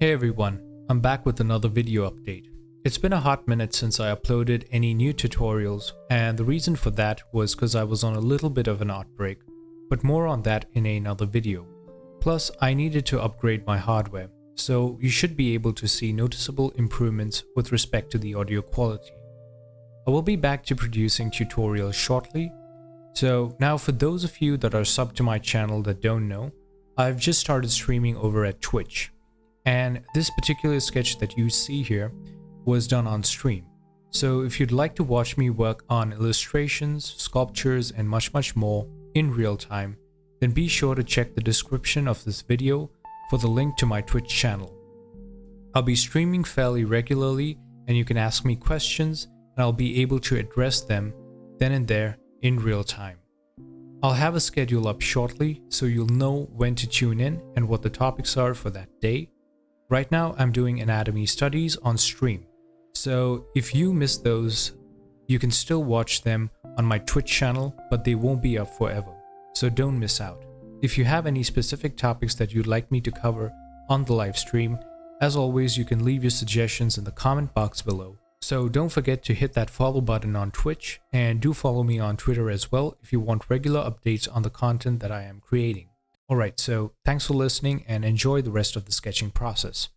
Hey everyone, I'm back with another video update. It's been a hot minute since I uploaded any new tutorials, and the reason for that was because I was on a little bit of an art break, but more on that in another video. Plus, I needed to upgrade my hardware, so you should be able to see noticeable improvements with respect to the audio quality. I will be back to producing tutorials shortly, so now for those of you that are subbed to my channel that don't know, I've just started streaming over at Twitch. And this particular sketch that you see here was done on stream. So if you'd like to watch me work on illustrations, sculptures, and much more in real time, then be sure to check the description of this video for the link to my Twitch channel. I'll be streaming fairly regularly, and you can ask me questions and I'll be able to address them then and there in real time. I'll have a schedule up shortly so you'll know when to tune in and what the topics are for that day. Right now, I'm doing anatomy studies on stream, so if you miss those, you can still watch them on my Twitch channel, but they won't be up forever, so don't miss out. If you have any specific topics that you'd like me to cover on the live stream, as always, you can leave your suggestions in the comment box below. So don't forget to hit that follow button on Twitch, and do follow me on Twitter as well if you want regular updates on the content that I am creating. Alright, so thanks for listening and enjoy the rest of the sketching process.